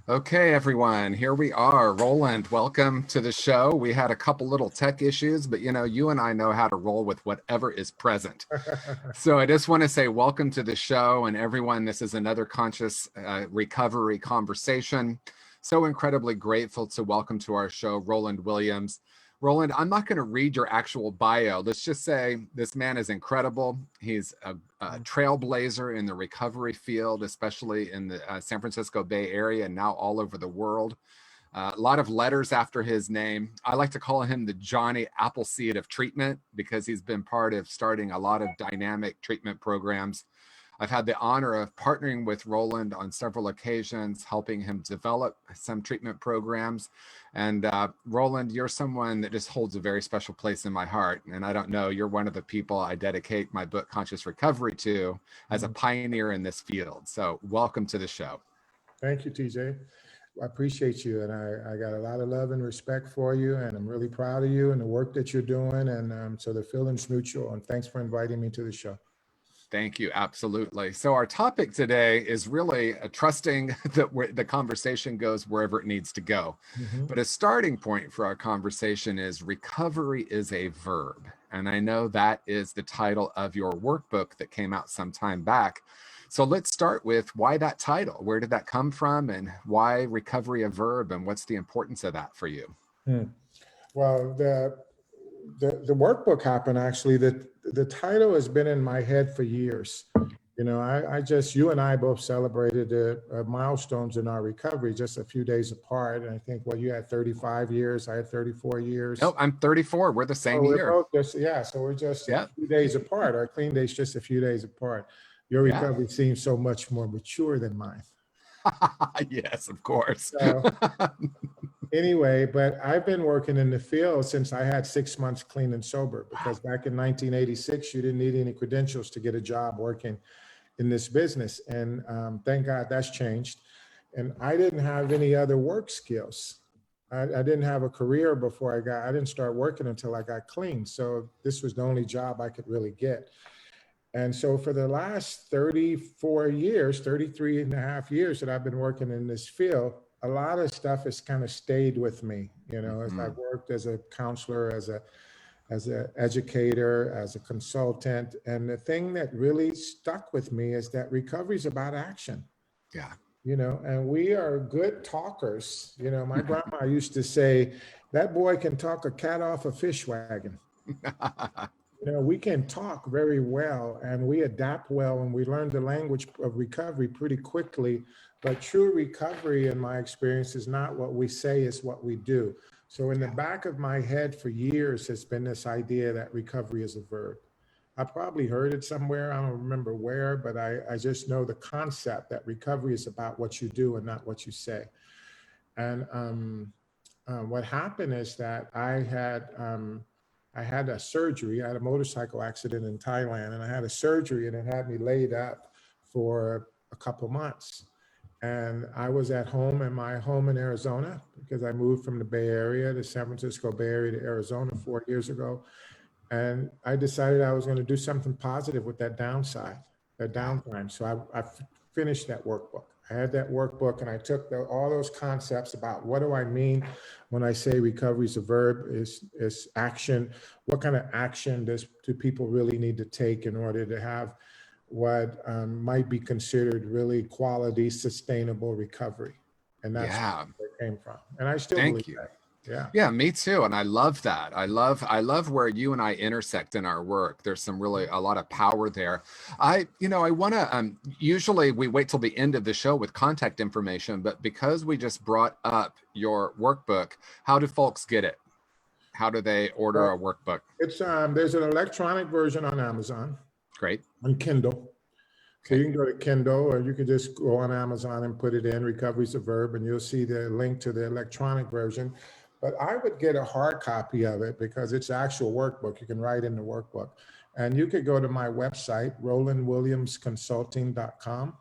Okay, everyone, here we are. Roland, welcome to the show. We had a couple little tech issues, but you and I know how to roll with whatever is present. So I just want to say welcome to the show, and everyone, this is another conscious recovery conversation. So incredibly grateful to welcome to our show Roland Williams. Roland, I'm not going to read your actual bio. Let's just say this man is incredible. He's a trailblazer in the recovery field, especially in the San Francisco Bay Area and now all over the world. A lot of letters after his name. I like to call him the Johnny Appleseed of treatment because he's been part of starting a lot of dynamic treatment programs. I've had the honor of partnering with Roland on several occasions, helping him develop some treatment programs. And Roland, you're someone that just holds a very special place in my heart. And I don't know, you're one of the people I dedicate my book, Conscious Recovery, to as a pioneer in this field. So welcome to the show. Thank you, TJ. I appreciate you. And I got a lot of love and respect for you. And I'm really proud of you and the work that you're doing. And so the feeling's mutual. And thanks for inviting me to the show. Thank you. Absolutely. So our topic today is really trusting that the conversation goes wherever it needs to go. But a starting point for our conversation is recovery is a verb. And I know that is the title of your workbook that came out some time back. So let's start with why that title. Where did that come from, and why recovery a verb, and what's the importance of that for you? Well, the workbook happened actually. The title has been in my head for years. You know, you and I both celebrated milestones in our recovery just a few days apart. And I think, well, you had 35 years, I had 34 years. Oh, I'm 34. We're the same year. Both so we're just a few days apart. Our clean day's just a few days apart. Your recovery seems so much more mature than mine. Yes, of course. So, anyway, but I've been working in the field since I had 6 months clean and sober, because back in 1986, you didn't need any credentials to get a job working in this business. And thank God that's changed. And I didn't have any other work skills. I didn't have a career before I didn't start working until I got clean. So this was the only job I could really get. And so for the last 34 years, 33 and a half years that I've been working in this field, a lot of stuff has kind of stayed with me, you know, as I've worked as a counselor, as an educator, as a consultant. And the thing that really stuck with me is that recovery is about action. Yeah. You know, and we are good talkers. You know, my grandma used to say, that boy can talk a cat off a fish wagon. You know, we can talk very well and we adapt well, and we learn the language of recovery pretty quickly. But true recovery, in my experience, is not what we say, it's what we do. So in the back of my head for years has been this idea that recovery is a verb. I probably heard it somewhere, I don't remember where, but I just know the concept that recovery is about what you do and not what you say. And what happened is that I had a surgery. I had a motorcycle accident in Thailand, and I had a surgery, and it had me laid up for a couple months. And I was at home in my home in Arizona, because I moved from the Bay Area, the San Francisco Bay Area, to Arizona 4 years ago. And I decided I was going to do something positive with that downtime. So I finished that workbook. I had that workbook, and I took all those concepts about what do I mean when I say recovery is a verb, is action. What kind of action do people really need to take in order to have what might be considered really quality, sustainable recovery? And that's where it came from. And I still believe that. Yeah, me too. And I love that. I love where you and I intersect in our work. There's a lot of power there. I want to, usually we wait till the end of the show with contact information, but because we just brought up your workbook, how do folks get it? How do they order a workbook? It's there's an electronic version on Amazon. Great. On Kindle. So you can go to Kindle, or you can just go on Amazon and put it in Recovery's a Verb, and you'll see the link to the electronic version. But I would get a hard copy of it because it's actual workbook. You can write in the workbook. And you could go to my website, rolandwilliamsconsulting.com.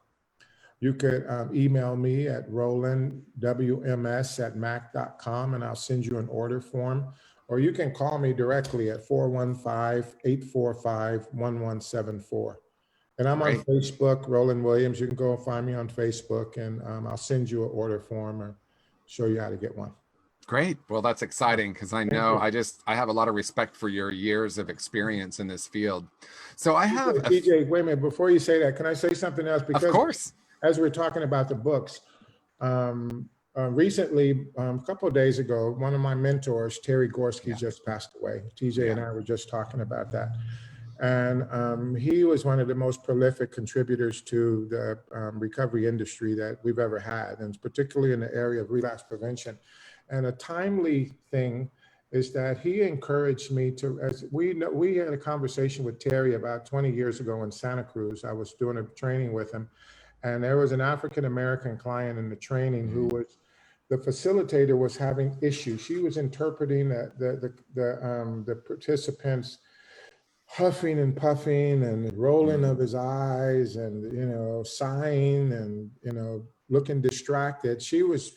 You could email me at rolandwms@mac.com, and I'll send you an order form. Or you can call me directly at 415-845-1174. And I'm on Great. Facebook, Roland Williams. You can go and find me on Facebook, and I'll send you an order form or show you how to get one. Great. Well, that's exciting because I Thank know you. I have a lot of respect for your years of experience in this field. So I have TJ, wait a minute. Before you say that, can I say something else? of Because course. as we're talking about the books, recently, a couple of days ago, one of my mentors, Terry Gorski, just passed away. TJ and I were just talking about that. And he was one of the most prolific contributors to the recovery industry that we've ever had, and particularly in the area of relapse prevention. And a timely thing is that he encouraged me to, as we had a conversation with Terry about 20 years ago in Santa Cruz. I was doing a training with him, and there was an African-American client in the training who was, the facilitator was having issues. She was interpreting the participants huffing and puffing and rolling of his eyes and, sighing and, looking distracted. She was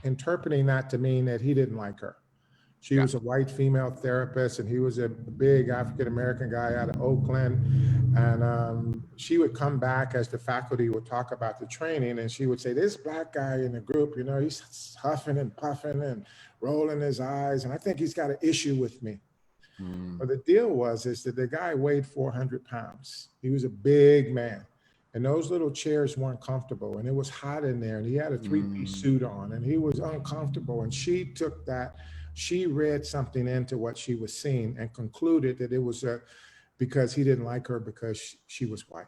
interpreting that to mean that he didn't like her. She was a white female therapist, and he was a big African-American guy out of Oakland. And she would come back as the faculty would talk about the training, and she would say, this black guy in the group, he's huffing and puffing and rolling his eyes, and I think he's got an issue with me. But the deal is that the guy weighed 400 pounds. He was a big man, and those little chairs weren't comfortable, and it was hot in there, and he had a three-piece suit on, and he was uncomfortable. And she took that, she read something into what she was seeing and concluded that it was because he didn't like her because she was white.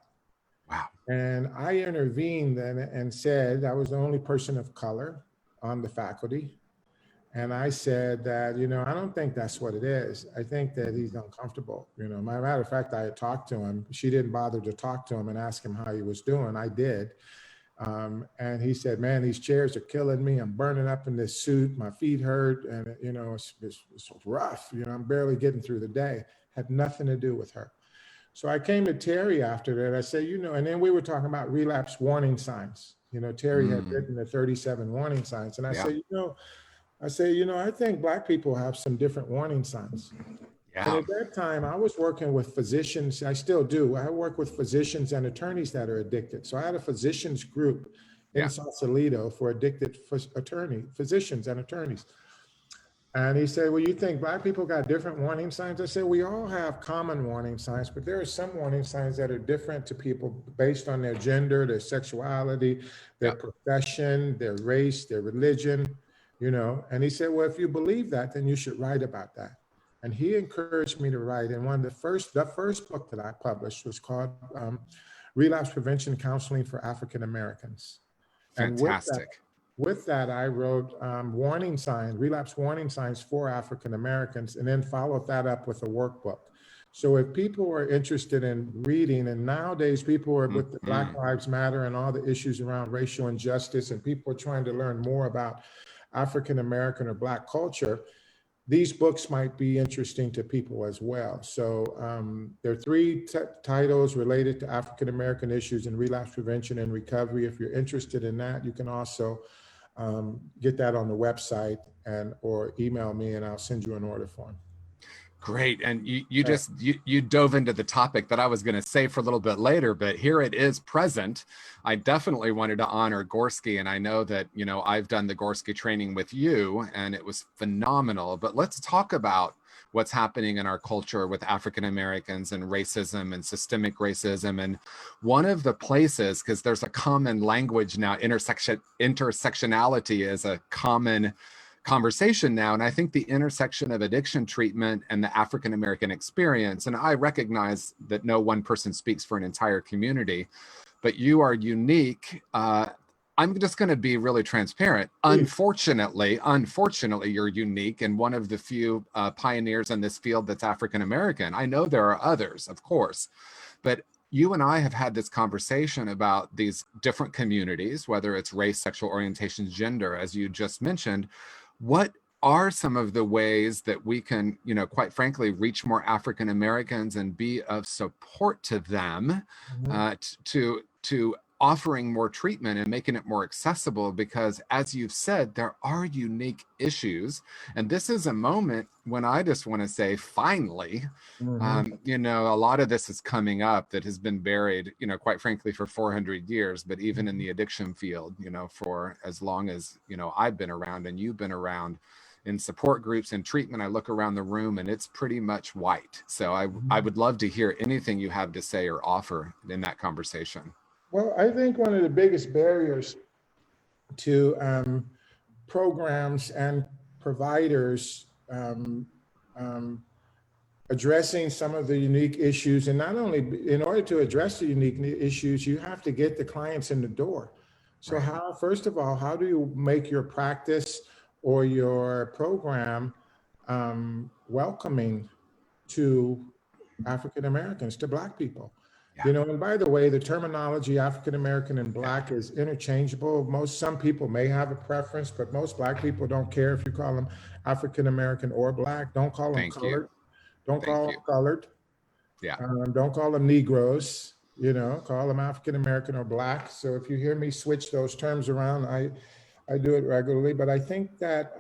Wow. And I intervened then and said, I was the only person of color on the faculty. And I said that, I don't think that's what it is. I think that he's uncomfortable. Matter of fact, I had talked to him. She didn't bother to talk to him and ask him how he was doing. I did. And he said, man, these chairs are killing me. I'm burning up in this suit. My feet hurt. And, it's rough. I'm barely getting through the day. Had nothing to do with her. So I came to Terry after that. I said, and then we were talking about relapse warning signs. Terry had written the 37 warning signs. And I said, I think Black people have some different warning signs. And at that time, I was working with physicians. I still do. I work with physicians and attorneys that are addicted. So I had a physicians group in Sausalito for addicted physicians and attorneys. And he said, well, you think Black people got different warning signs? I said, we all have common warning signs, but there are some warning signs that are different to people based on their gender, their sexuality, their profession, their race, their religion. And he said, well, if you believe that, then you should write about that. And he encouraged me to write. And the first book that I published was called Relapse Prevention Counseling for African Americans. Fantastic. And with that, I wrote relapse warning signs for African Americans, and then followed that up with a workbook. So if people are interested in reading, and nowadays people are with the Black Lives Matter and all the issues around racial injustice, and people are trying to learn more about African American or Black culture, these books might be interesting to people as well. So there are three titles related to African American issues in relapse prevention and recovery. If you're interested in that, you can also get that on the website or email me, and I'll send you an order form. Great. And you dove into the topic that I was going to say for a little bit later, but here it is present. I definitely wanted to honor Gorski, and I know that, I've done the Gorski training with you, and it was phenomenal. But let's talk about what's happening in our culture with African Americans and racism and systemic racism. And one of the places, because there's a common language now, intersectionality is a common conversation now. And I think the intersection of addiction treatment and the African American experience, and I recognize that no one person speaks for an entire community, but you are unique. I'm just going to be really transparent. Unfortunately, you're unique and one of the few pioneers in this field that's African American. I know there are others, of course, but you and I have had this conversation about these different communities, whether it's race, sexual orientation, gender, as you just mentioned. What are some of the ways that we can, quite frankly, reach more African Americans and be of support to them, to offering more treatment and making it more accessible, because as you've said, there are unique issues. And this is a moment when I just want to say, finally, you know, a lot of this is coming up that has been buried, you know, quite frankly, for 400 years, but even in the addiction field, you know, for as long as, you know, I've been around and you've been around in support groups and treatment, I look around the room and it's pretty much white. So I would love to hear anything you have to say or offer in that conversation. Well, I think one of the biggest barriers to programs and providers addressing some of the unique issues, and not only in order to address the unique issues, you have to get the clients in the door. So how, first of all, how do you make your practice or your program welcoming to African Americans, to Black people? You know, and by the way, the terminology African American and Black is interchangeable. Some people may have a preference, but most Black people don't care if you call them African American or Black. Don't call them colored. Don't call them colored. Don't call them Negroes. You know, call them African American or Black. So if you hear me switch those terms around, I do it regularly. But I think that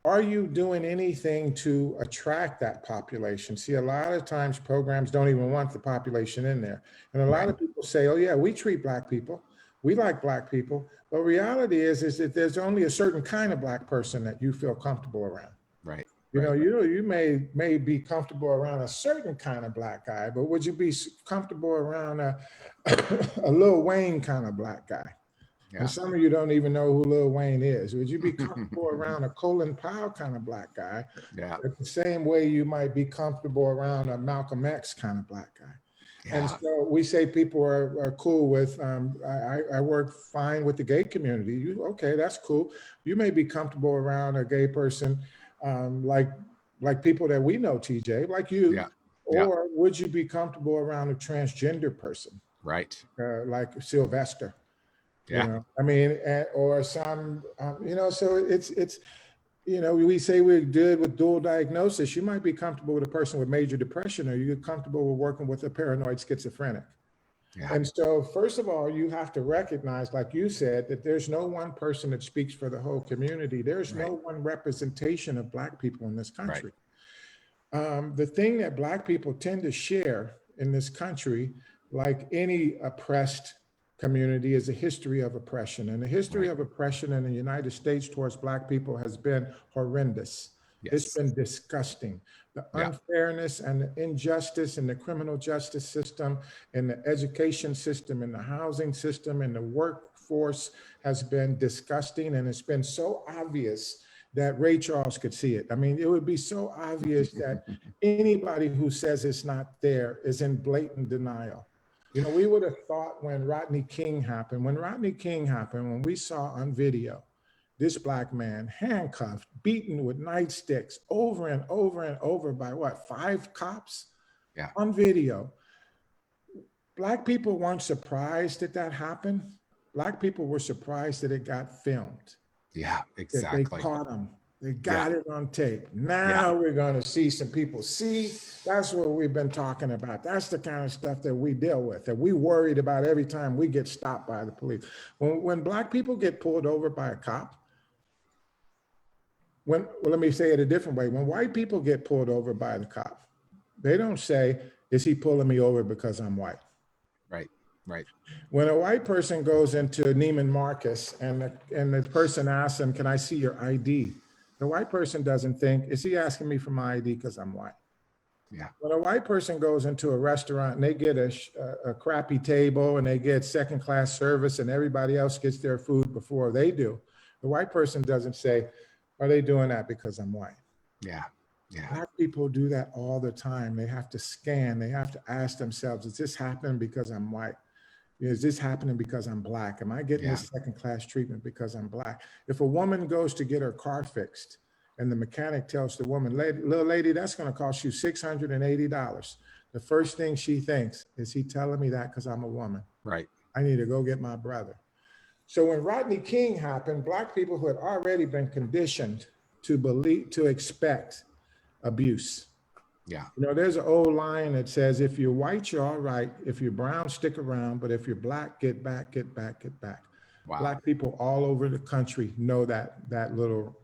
are you doing anything to attract that population? See, a lot of times programs don't even want the population in there. And a lot of people say, oh yeah, we treat Black people. We like Black people. But reality is that there's only a certain kind of Black person that you feel comfortable around. You know, you may be comfortable around a certain kind of Black guy, but would you be comfortable around a Lil Wayne kind of Black guy? And some of you don't even know who Lil Wayne is. Would you be comfortable around a Colin Powell kind of Black guy? The same way you might be comfortable around a Malcolm X kind of Black guy. And so we say people are cool with, I work fine with the gay community. Okay, that's cool. You may be comfortable around a gay person like people that we know, TJ, like you. Or would you be comfortable around a transgender person? Like Sylvester. You know, I mean, or some, you know, so it's, you know, we say we're good with dual diagnosis. You might be comfortable with a person with major depression, or you're comfortable with working with a paranoid schizophrenic. And so, first of all, you have to recognize, like you said, that there's no one person that speaks for the whole community. There's no one representation of Black people in this country. The thing that Black people tend to share in this country, like any oppressed community, is a history of oppression. And the history of oppression in the United States towards Black people has been horrendous. It's been disgusting. The unfairness and the injustice in the criminal justice system, in the education system, in the housing system, in the workforce has been disgusting. And it's been so obvious that Ray Charles could see it. I mean, it would be so obvious that anybody who says it's not there is in blatant denial. You know, we would have thought when Rodney King happened, when we saw on video, this Black man handcuffed, beaten with nightsticks over and over and over by what, 5 cops on video. Black people weren't surprised that that happened. Black people were surprised that it got filmed. That they caught him. They got it on tape. Now we're going to see some people. See, that's what we've been talking about. That's the kind of stuff that we deal with, that we worried about every time we get stopped by the police. When Black people get pulled over by a cop, let me say it a different way. When white people get pulled over by the cop, they don't say, is he pulling me over because I'm white? When a white person goes into Neiman Marcus and the person asks him, can I see your ID? The white person doesn't think, is he asking me for my ID because I'm white? When a white person goes into a restaurant and they get a crappy table and they get second-class service and everybody else gets their food before they do, the white person doesn't say, are they doing that because I'm white? Black people do that all the time. They have to scan. They have to ask themselves, is this happening because I'm white? Is this happening because I'm Black? Am I getting this second-class treatment because I'm Black? If a woman goes to get her car fixed and the mechanic tells the woman, little lady, that's going to cost you $680. The first thing she thinks is, he telling me that because I'm a woman? I need to go get my brother. So when Rodney King happened, Black people who had already been conditioned to expect abuse, Yeah. You know, there's an old line that says, if you're white, you're all right. If you're brown, stick around. But if you're black, get back, get back, get back. Wow. Black people all over the country know that little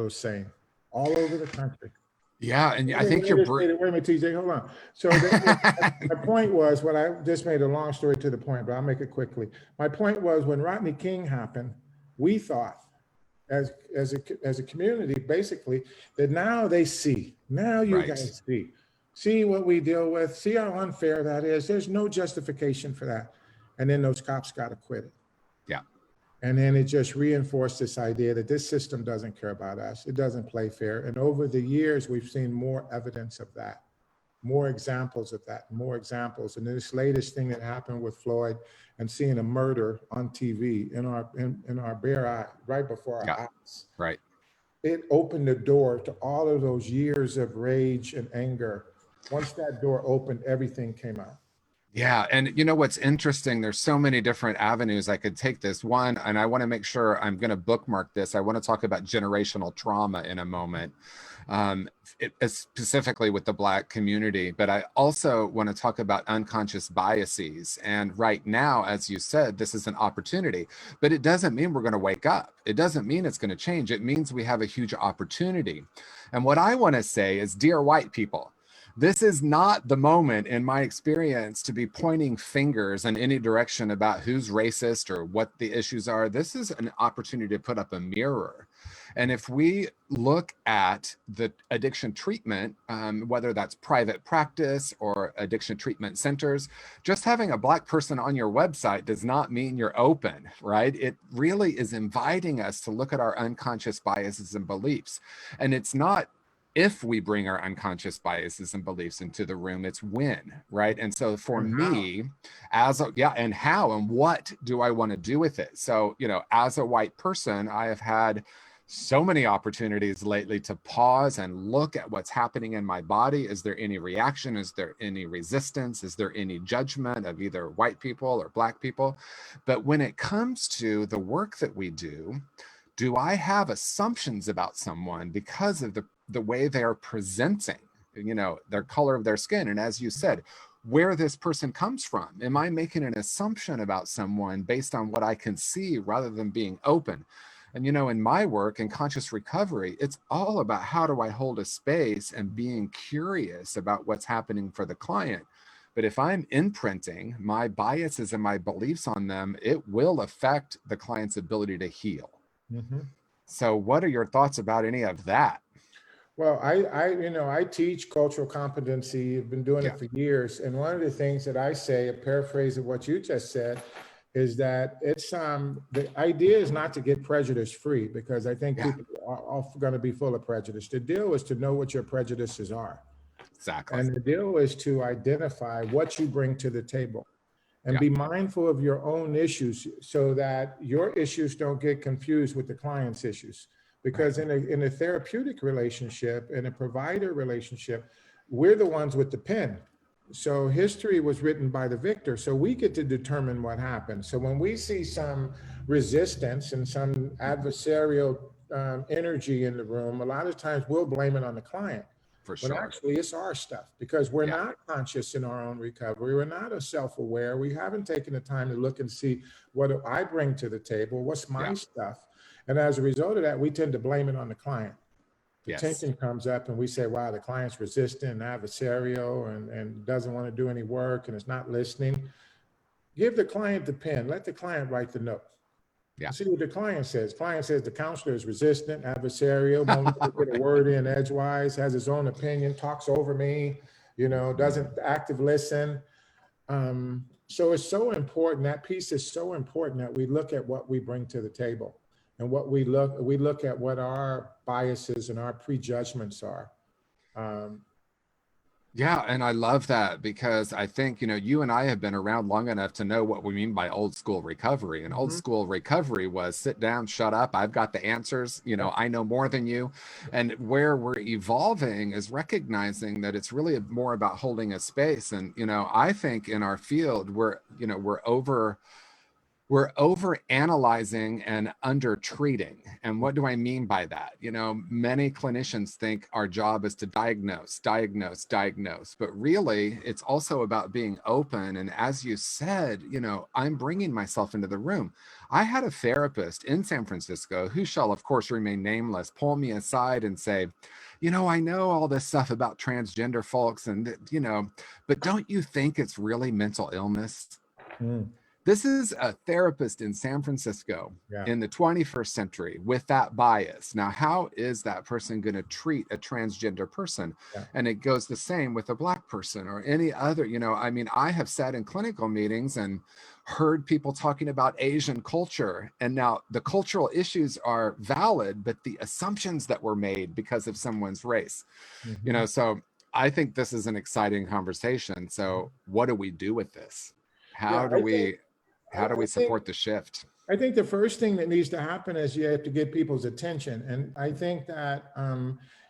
saying, all over the country. Yeah. And I think you're Wait a minute, TJ, hold on. So my point was, what I just made a long story to the point, but I'll make it quickly. My point was, when Rodney King happened, we thought as a community, basically, that now they see, now you Right. guys see what we deal with, see how unfair that is. There's no justification for that. And then those cops got acquitted. Yeah. And then it just reinforced this idea that this system doesn't care about us. It doesn't play fair. And over the years, we've seen more evidence of that, more examples of that, more examples. And this latest thing that happened with Floyd and seeing a murder on TV in our bare eye, right before our eyes. Right. It opened the door to all of those years of rage and anger. Once that door opened, everything came out. Yeah. And you know what's interesting? There's so many different avenues I could take this. One, and I want to make sure I'm going to bookmark this. I want to talk about generational trauma in a moment, specifically with the Black community. But I also want to talk about unconscious biases. And right now, as you said, this is an opportunity, but it doesn't mean we're going to wake up. It doesn't mean it's going to change. It means we have a huge opportunity. And what I want to say is, dear white people, this is not the moment, in my experience, to be pointing fingers in any direction about who's racist or what the issues are. This is an opportunity to put up a mirror. And if we look at the addiction treatment, whether that's private practice or addiction treatment centers, just having a Black person on your website does not mean you're open, right? It really is inviting us to look at our unconscious biases and beliefs. And it's not if we bring our unconscious biases and beliefs into the room, it's when, right? And so for me, and how and what do I want to do with it? So, you know, as a white person, I have had so many opportunities lately to pause and look at what's happening in my body. Is there any reaction? Is there any resistance? Is there any judgment of either white people or Black people? But when it comes to the work that we do I have assumptions about someone because of the way they are presenting, you know, their color of their skin? And as you said, where this person comes from. Am I making an assumption about someone based on what I can see rather than being open? And, you know, in my work in conscious recovery, it's all about how do I hold a space and being curious about what's happening for the client. But if I'm imprinting my biases and my beliefs on them, it will affect the client's ability to heal. Mm-hmm. So what are your thoughts about any of that? Well, I teach cultural competency. I've been doing it for years. And one of the things that I say, a paraphrase of what you just said, is that it's the idea is not to get prejudice free, because I think people are going to be full of prejudice. The deal is to know what your prejudices are. Exactly. And the deal is to identify what you bring to the table. And be mindful of your own issues so that your issues don't get confused with the client's issues. Because in a therapeutic relationship, in a provider relationship, we're the ones with the pen. So history was written by the victor. So we get to determine what happened. So when we see some resistance and some adversarial energy in the room, a lot of times we'll blame it on the client. For sure. But actually, it's our stuff, because we're not conscious in our own recovery. We're not self-aware. We haven't taken the time to look and see, what do I bring to the table? What's my stuff? And as a result of that, we tend to blame it on the client. The tension comes up and we say, wow, the client's resistant and adversarial and doesn't want to do any work and is not listening. Give the client the pen. Let the client write the note. See what the client says. Client says the counselor is resistant, adversarial, won't get a word in edgewise, has his own opinion, talks over me, you know, doesn't active listen. So it's so important. That piece is so important that we look at what we bring to the table, and what we look at what our biases and our prejudgments are. Yeah, and I love that, because I think, you know, you and I have been around long enough to know what we mean by old school recovery. And old school recovery was sit down, shut up, I've got the answers, you know, I know more than you. And where we're evolving is recognizing that it's really more about holding a space. And, you know, I think in our field, we're over we're over analyzing and under treating. And what do I mean by that? You know, many clinicians think our job is to diagnose, diagnose, diagnose, but really it's also about being open. And as you said, you know, I'm bringing myself into the room. I had a therapist in San Francisco who shall of course remain nameless, pull me aside and say, you know, I know all this stuff about transgender folks and, you know, but don't you think it's really mental illness? Mm, This is a therapist in San Francisco yeah. in the 21st century with that bias. Now, how is that person going to treat a transgender person? Yeah. And it goes the same with a Black person or any other, you know, I mean, I have sat in clinical meetings and heard people talking about Asian culture. And now the cultural issues are valid, but the assumptions that were made because of someone's race, you know, so I think this is an exciting conversation. So what do we do with this? Yeah, How do we think support the shift? I think the first thing that needs to happen is you have to get people's attention. And I think that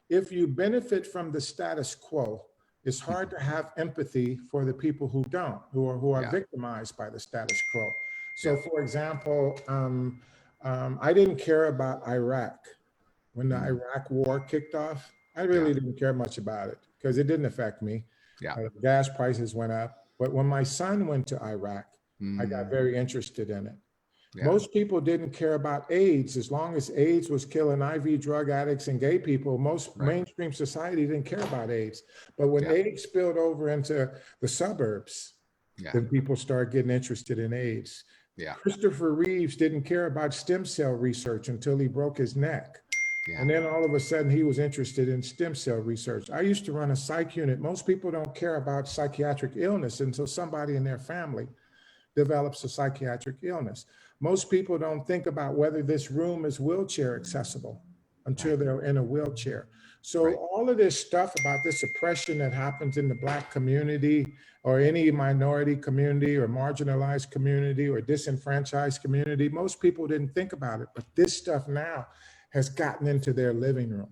if you benefit from the status quo, it's hard to have empathy for the people who don't, who are Yeah. victimized by the status quo. So, Yeah. for example, I didn't care about Iraq when the Iraq War kicked off. I really didn't care much about it because it didn't affect me. Yeah. Gas prices went up, but when my son went to Iraq, I got very interested in it. Yeah. Most people didn't care about AIDS. As long as AIDS was killing IV drug addicts and gay people, most mainstream society didn't care about AIDS. But when AIDS spilled over into the suburbs, then people started getting interested in AIDS. Yeah. Christopher Reeves didn't care about stem cell research until he broke his neck. Yeah. And then all of a sudden he was interested in stem cell research. I used to run a psych unit. Most people don't care about psychiatric illness until somebody in their family develops a psychiatric illness. Most people don't think about whether this room is wheelchair accessible until they're in a wheelchair. So all of this stuff about this oppression that happens in the Black community or any minority community or marginalized community or disenfranchised community, most people didn't think about it, but this stuff now has gotten into their living room.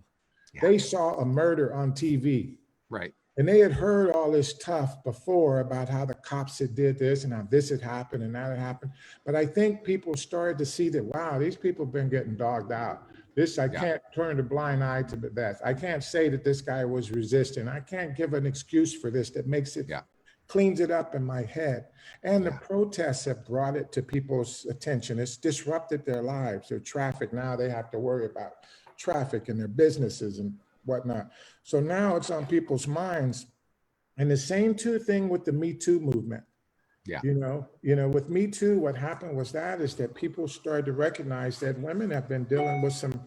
Yeah. They saw a murder on TV. Right. And they had heard all this stuff before about how the cops had did this and how this had happened and that had happened. But I think people started to see that, wow, these people have been getting dogged out. This, I can't turn a blind eye to the death. I can't say that this guy was resisting. I can't give an excuse for this that makes it, cleans it up in my head. And the protests have brought it to people's attention. It's disrupted their lives. Their traffic, now they have to worry about traffic in their businesses and whatnot. So now it's on people's minds. And the same thing with the Me Too movement. Yeah. You know, with Me Too, what happened was that people started to recognize that women have been dealing with some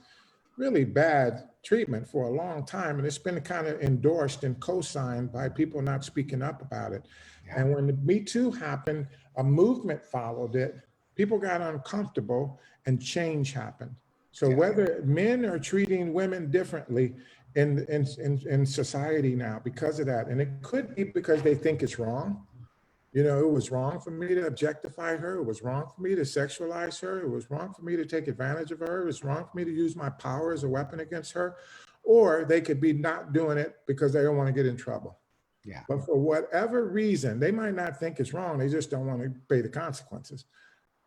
really bad treatment for a long time. And it's been kind of endorsed and co-signed by people not speaking up about it. Yeah. And when the Me Too happened, a movement followed it. People got uncomfortable and change happened. So whether men are treating women differently in society now because of that, and it could be because they think it's wrong. You know, it was wrong for me to objectify her. It was wrong for me to sexualize her. It was wrong for me to take advantage of her. It was wrong for me to use my power as a weapon against her. Or they could be not doing it because they don't want to get in trouble. Yeah. But for whatever reason, they might not think it's wrong. They just don't want to pay the consequences.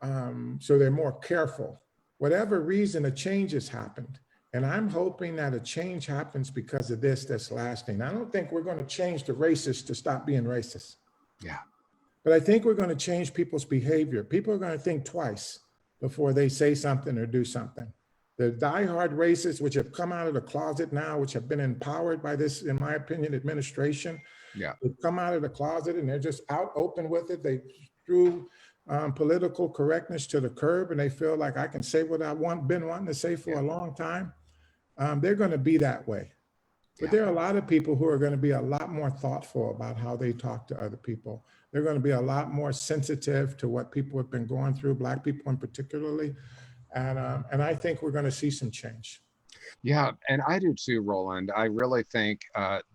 So they're more careful. Whatever reason, a change has happened. And I'm hoping that a change happens because of this that's lasting. I don't think we're going to change the racists to stop being racist. Yeah. But I think we're going to change people's behavior. People are going to think twice before they say something or do something. The diehard racists, which have come out of the closet now, which have been empowered by this, in my opinion, administration. Yeah. They've come out of the closet and they're just out open with it. They threw political correctness to the curb and they feel like I can say what I've been wanting to say for a long time. They're going to be that way. But there are a lot of people who are going to be a lot more thoughtful about how they talk to other people. They're going to be a lot more sensitive to what people have been going through, Black people in particularly. And I think we're going to see some change. Yeah, and I do too, Roland. I really think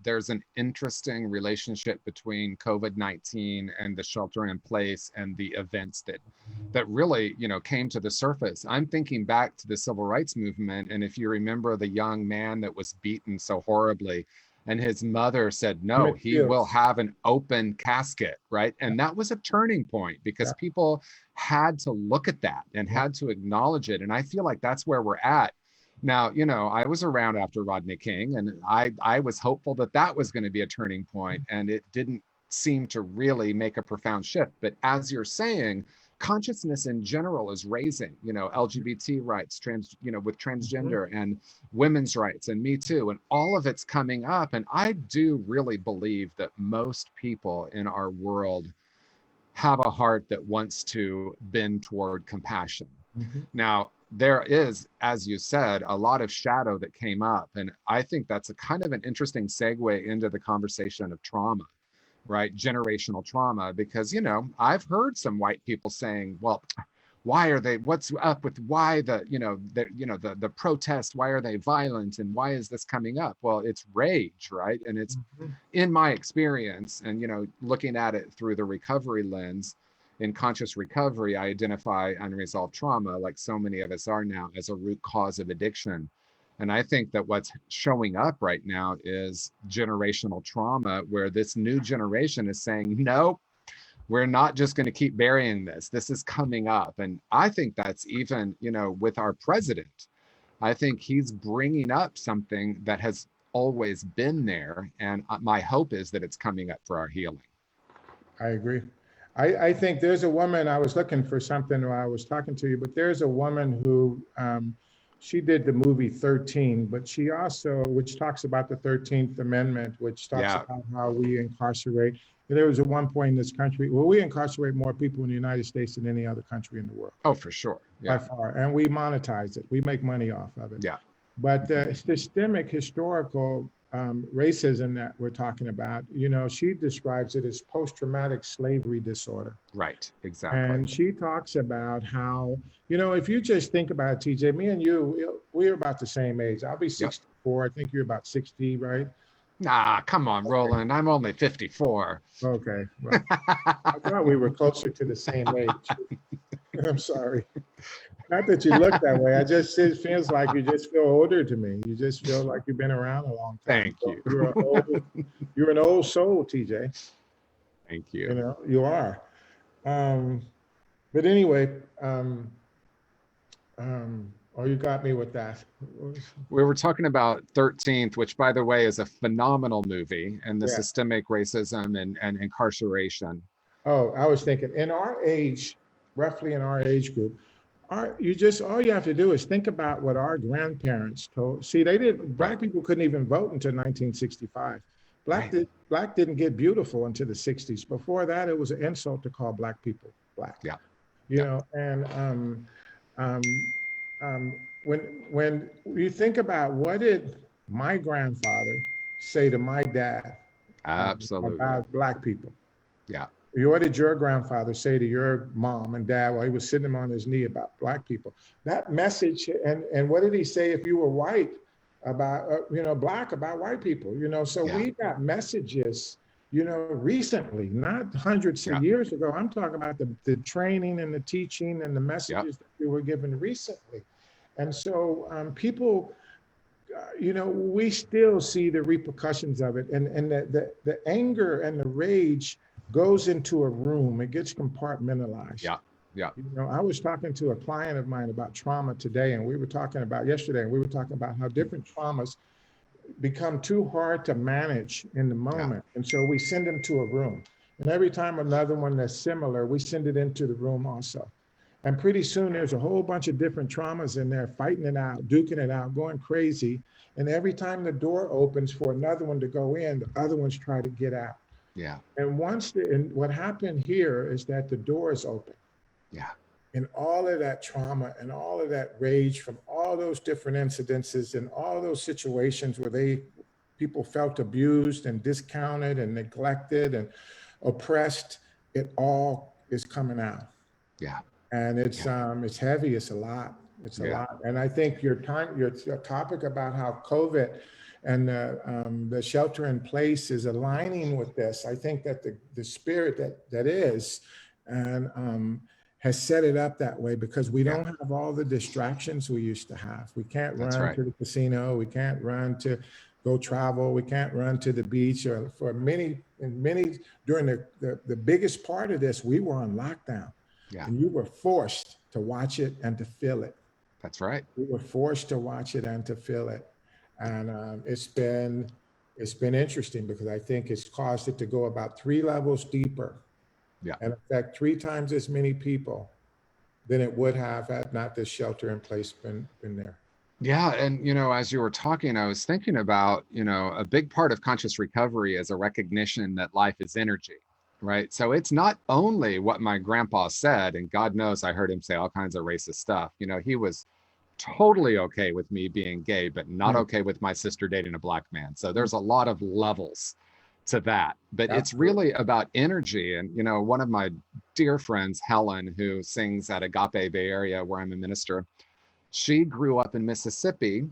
there's an interesting relationship between COVID-19 and the shelter in place and the events that really, you know, came to the surface. I'm thinking back to the civil rights movement. And if you remember the young man that was beaten so horribly, And his mother said, no, Emmett he will Fields. have an open casket, right? And that was a turning point because Yeah, people had to look at that and yeah. had to acknowledge it. And I feel like that's where we're at. Now, I was around after Rodney King, and I was hopeful that that was going to be a turning point, and it didn't seem to really make a profound shift. But as you're saying, consciousness in general is raising, LGBT rights, with Mhm. transgender and women's rights and Me Too, and all of it's coming up. And I do really believe that most people in our world have a heart that wants to bend toward compassion. Mhm. Now, there is, as you said, a lot of shadow that came up. And I think that's a kind of an interesting segue into the conversation of trauma, right? Generational trauma, because, I've heard some white people saying, well, why are they, what's up with why the protest, why are they violent, and why is this coming up? Well, it's rage, right? And it's, Mhm. in my experience, and looking at it through the recovery lens, in conscious recovery, I identify unresolved trauma, like so many of us are now, as a root cause of addiction. And I think that what's showing up right now is generational trauma, where this new generation is saying, no, we're not just going to keep burying this. This is coming up. And I think that's even, with our president, I think he's bringing up something that has always been there. And my hope is that it's coming up for our healing. I agree. I think there's a woman, I was looking for something while I was talking to you, but there's a woman who, she did the movie 13, but she also, which talks about the 13th Amendment, which talks Yeah. about how we incarcerate. There was at one point in this country, well, we incarcerate more people in the United States than any other country in the world, Oh, for sure. by Yeah. far. And we monetize it. We make money off of it. Yeah. But the systemic historical racism that we're talking about, she describes it as post-traumatic slavery disorder. Right. Exactly. And she talks about how, if you just think about it, TJ, me and you, we're about the same age. I'll be Yep. 64. I think you're about 60, right? Nah, come on, Roland. I'm only 54. Okay. Well, I thought we were closer to the same age. I'm sorry. Not that you look that way. It feels like you just feel older to me. You just feel like you've been around a long time. Thank you. You're an old soul, TJ. Thank you. You are. But anyway, oh, you got me with that. We were talking about 13th, which, by the way, is a phenomenal movie, and the Yeah. systemic racism and incarceration. Oh, I was thinking in our age, roughly in our age group, all you have to do is think about what our grandparents told. See, black people couldn't even vote until 1965. Black didn't get beautiful until the 60s. Before that, it was an insult to call black people black. Yeah. And when you think about what did my grandfather say to my dad Absolutely. about black people? Yeah. What did your grandfather say to your mom and dad while he was sitting on his knee about black people? That message, and what did he say if you were white about, black about white people? So we got messages, recently, not hundreds of years ago. I'm talking about the training and the teaching and the messages that we were given recently. And so people, we still see the repercussions of it, and the anger and the rage goes into a room. It gets compartmentalized. Yeah. I was talking to a client of mine about trauma today, and we were talking about how different traumas become too hard to manage in the moment. And so we send them to a room. And every time another one that's similar, we send it into the room also. And pretty soon there's a whole bunch of different traumas in there, fighting it out, duking it out, going crazy. And every time the door opens for another one to go in, the other ones try to get out. Yeah. And what happened here is that the door is open. Yeah. And all of that trauma and all of that rage from all those different incidences and all those situations where people felt abused and discounted and neglected and oppressed, it all is coming out. Yeah. And it's heavy. It's a lot. It's a lot. And I think your topic about how COVID and the shelter in place is aligning with this. I think that the spirit that is and has set it up that way because we don't have all the distractions we used to have. We can't run to the casino. We can't run to go travel. We can't run to the beach. Or for many during the biggest part of this, we were on lockdown. Yeah, And you were forced to watch it and to feel it. that's right. We were forced to watch it and to feel it. And it's been interesting because I think it's caused it to go about 3 levels deeper Yeah. and affect 3 times as many people than it would have had not this shelter in place been there. Yeah. And, you know, as you were talking, I was thinking about, you know, a big part of conscious recovery is a recognition that life is energy, right? So it's not only what my grandpa said, and God knows I heard him say all kinds of racist stuff. You know, he was totally okay with me being gay, but not okay with my sister dating a black man. So there's a lot of levels to that. But it's really about energy. And, you know, one of my dear friends, Helen, who sings at Agape Bay Area, where I'm a minister, she grew up in Mississippi.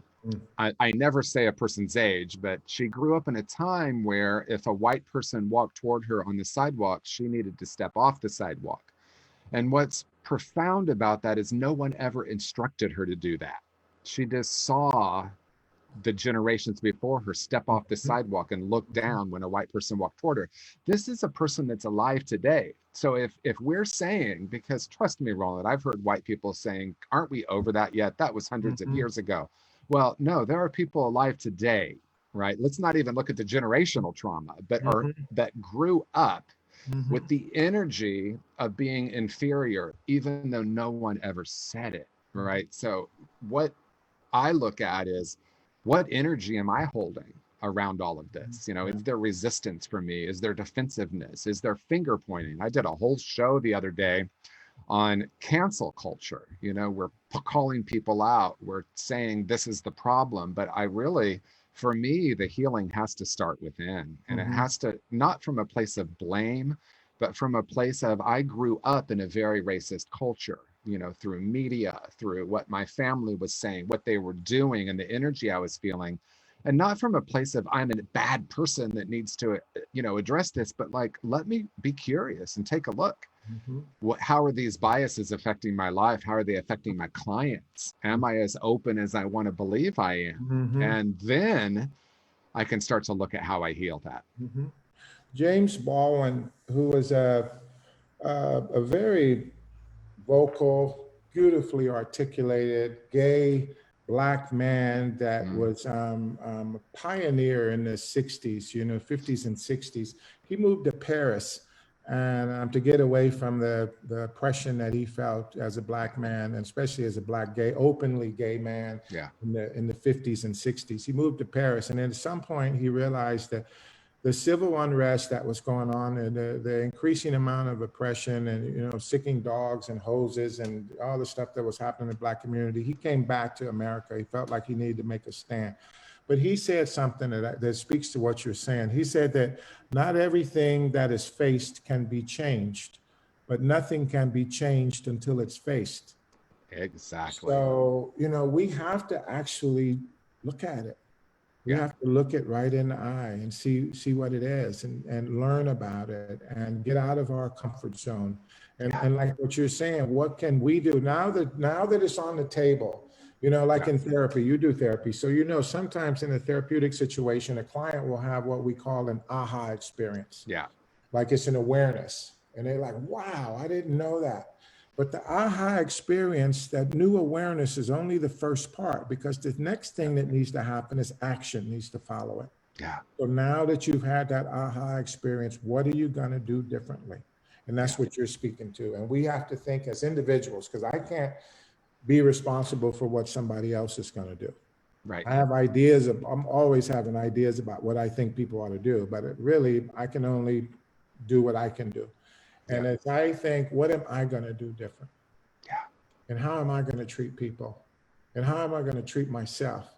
I never say a person's age, but she grew up in a time where if a white person walked toward her on the sidewalk, she needed to step off the sidewalk. And what's profound about that is no one ever instructed her to do that. She just saw the generations before her step off the sidewalk and look down when a white person walked toward her. This is a person that's alive today. So if we're saying, because trust me, Roland, I've heard white people saying, aren't we over that yet? That was hundreds of years ago. Well, no, there are people alive today, right? Let's not even look at the generational trauma, but are that grew up with the energy of being inferior, even though no one ever said it, right? So what I look at is, what energy am I holding around all of this? You know, is there resistance for me? Is there defensiveness? Is there finger pointing? I did a whole show the other day on cancel culture. You know, we're calling people out. We're saying this is the problem. But I really, for me, the healing has to start within. And it has to, not from a place of blame, but from a place of, I grew up in a very racist culture, you know, through media, through what my family was saying, what they were doing, and the energy I was feeling. And not from a place of, I'm a bad person that needs to, you know, address this, but like, let me be curious and take a look. How are these biases affecting my life? How are they affecting my clients? Am I as open as I want to believe I am? And then I can start to look at how I heal that. James Baldwin, who was a very vocal, beautifully articulated, gay Black man that was a pioneer in the 60s, you know, 50s and 60s. He moved to Paris and to get away from the oppression that he felt as a Black man, and especially as a Black gay, openly gay man in the 50s and 60s. He moved to Paris, and then at some point he realized that the civil unrest that was going on and the increasing amount of oppression and, you know, sicking dogs and hoses and all the stuff that was happening in the Black community, he came back to America. He felt like he needed to make a stand. But he said something that speaks to what you're saying. He said that not everything that is faced can be changed, but nothing can be changed until it's faced. Exactly. So, you know, we have to actually look at it. We have to look it right in the eye and see what it is and learn about it and get out of our comfort zone. And like what you're saying, what can we do now that it's on the table? You know, like in therapy, you do therapy. So, you know, sometimes in a therapeutic situation, a client will have what we call an aha experience. Yeah. Like it's an awareness. And they're like, wow, I didn't know that. But the aha experience, that new awareness, is only the first part, because the next thing that needs to happen is action needs to follow it. Yeah. So now that you've had that aha experience, what are you going to do differently? And that's what you're speaking to. And we have to think as individuals, because I can't be responsible for what somebody else is going to do. Right. I have ideas. I'm always having ideas about what I think people ought to do, but really, I can only do what I can do. And as I think, what am I going to do different? Yeah. And how am I going to treat people? And how am I going to treat myself?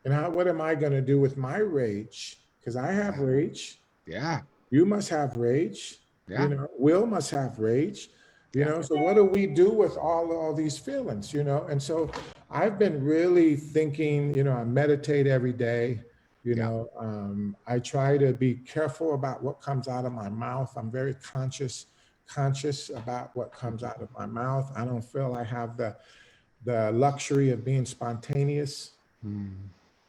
And what am I going to do with my rage? Because I have rage. Yeah. You must have rage. Yeah. You know, Will must have rage. You know, so what do we do with all these feelings? You know, and so I've been really thinking. You know, I meditate every day. You know, I try to be careful about what comes out of my mouth. I'm very conscious about what comes out of my mouth. I don't feel I have the luxury of being spontaneous.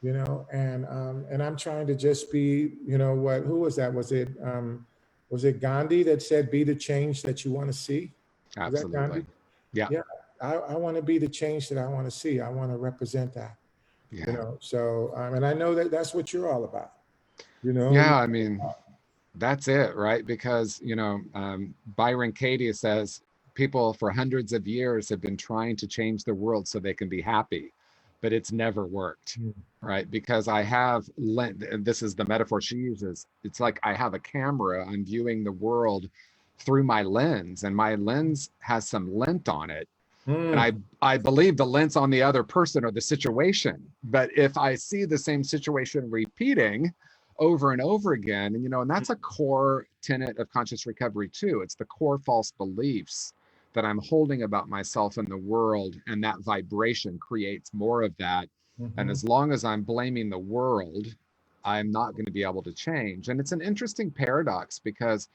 and I'm trying to just be, who was that? Was it Gandhi that said, be the change that you want to see? Was that Absolutely. Gandhi? Yeah. Yeah. I want to be the change that I want to see. I want to represent that, Yeah. so, and I know that that's what you're all about, Yeah. I mean, that's it, right? Because, Byron Katie says people for hundreds of years have been trying to change the world so they can be happy, but it's never worked, Mm. right? Because I have lent, and this is the metaphor she uses. It's like I have a camera, I'm viewing the world through my lens, and my lens has some lent on it. And Mm. I believe the lens on the other person or the situation. But if I see the same situation repeating over and over again, and that's a core tenet of conscious recovery too. It's the core false beliefs that I'm holding about myself and the world, and that vibration creates more of that. And Mhm. as long as I'm blaming the world, I'm not going to be able to change. And it's an interesting paradox because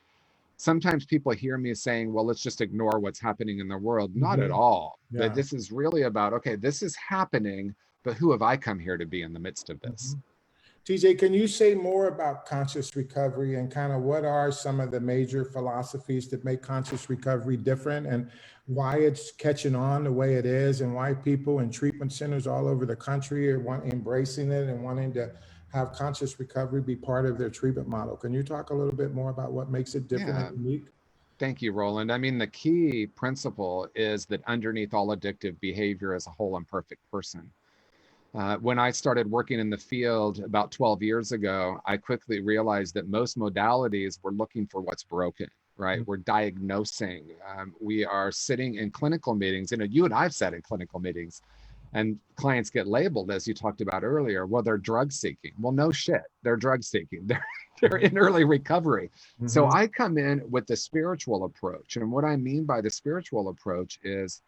sometimes people hear me saying, well, let's just ignore what's happening in the world. Not at Mhm. all. But Yeah. this is really about, okay, this is happening, but who have I come here to be in the midst of this? Mhm. TJ, can you say more about conscious recovery and kind of what are some of the major philosophies that make conscious recovery different and why it's catching on the way it is and why people in treatment centers all over the country are embracing it and wanting to have conscious recovery be part of their treatment model? Can you talk a little bit more about what makes it different Yeah. and unique? Thank you, Roland. I mean, the key principle is that underneath all addictive behavior is a whole imperfect person. When I started working in the field about 12 years ago, I quickly realized that most modalities were looking for what's broken, right? We're diagnosing. We are sitting in clinical meetings. You and I've sat in clinical meetings, and clients get labeled, as you talked about earlier. Well, they're drug seeking. Well, no shit, they're drug seeking. They're in early recovery. So Mhm. I come in with the spiritual approach, and what I mean by the spiritual approach is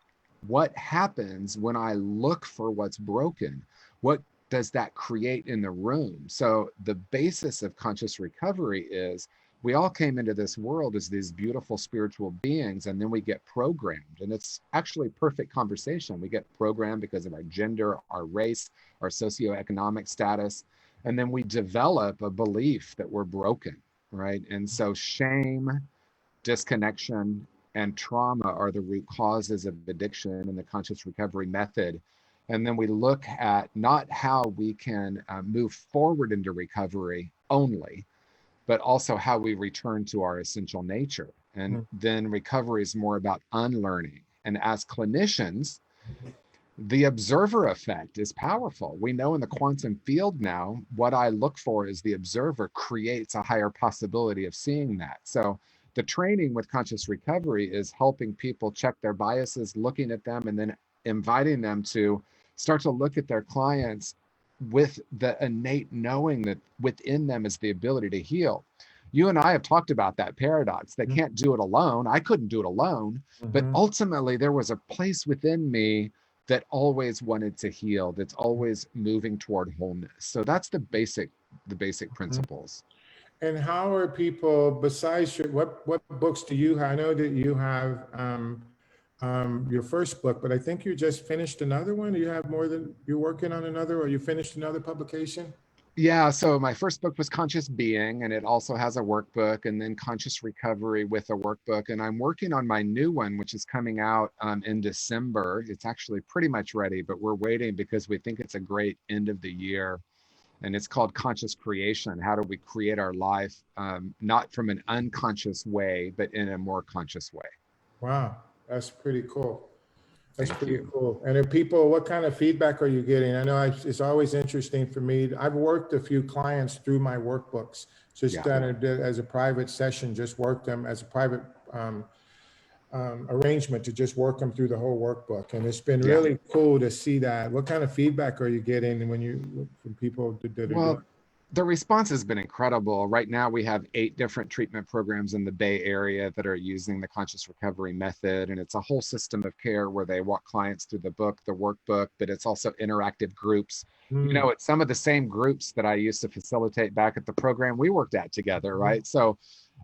what happens when I look for what's broken. What does that create in the room? So the basis of conscious recovery is we all came into this world as these beautiful spiritual beings, and then we get programmed. And it's actually perfect conversation. We get programmed because of our gender, our race, our socioeconomic status. And then we develop a belief that we're broken, right? And so shame, disconnection, and trauma are the root causes of addiction in the conscious recovery method. And then we look at not how we can move forward into recovery only, but also how we return to our essential nature. And Mhm. then recovery is more about unlearning. And as clinicians, the observer effect is powerful. We know in the quantum field now, what I look for is the observer creates a higher possibility of seeing that. So the training with conscious recovery is helping people check their biases, looking at them, and then inviting them to start to look at their clients with the innate knowing that within them is the ability to heal. You and I have talked about that paradox. They can't do it alone. I couldn't do it alone, but Mhm. ultimately there was a place within me that always wanted to heal, that's always moving toward wholeness. So that's the basic Mhm. principles. And how are people, besides what books do you have? I know that you have your first book, but I think you just finished another one. You have more than, you're working on another, or you finished another publication? Yeah, so my first book was Conscious Being, and it also has a workbook, and then Conscious Recovery with a workbook. And I'm working on my new one, which is coming out in December. It's actually pretty much ready, but we're waiting because we think it's a great end of the year. And it's called Conscious Creation. How do we create our life, not from an unconscious way, but in a more conscious way? Wow, that's pretty cool. That's Thank pretty you. cool. And if people, what kind of feedback are you getting? I know it's always interesting for me. I've worked a few clients through my workbooks, just Yeah. done it as a private session, just worked them as a private arrangement to just work them through the whole workbook. And it's been Yeah. really cool to see that. What kind of feedback are you getting from people that are doing? Well, the response has been incredible. Right now, we have 8 different treatment programs in the Bay Area that are using the conscious recovery method. And it's a whole system of care where they walk clients through the book, the workbook, but it's also interactive groups. Mm. It's some of the same groups that I used to facilitate back at the program we worked at together, right? So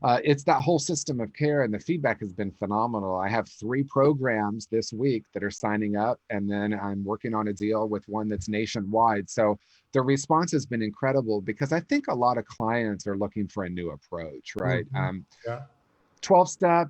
It's that whole system of care, and the feedback has been phenomenal. I have 3 programs this week that are signing up, and then I'm working on a deal with one that's nationwide. So the response has been incredible because I think a lot of clients are looking for a new approach, right? Yeah. 12-step,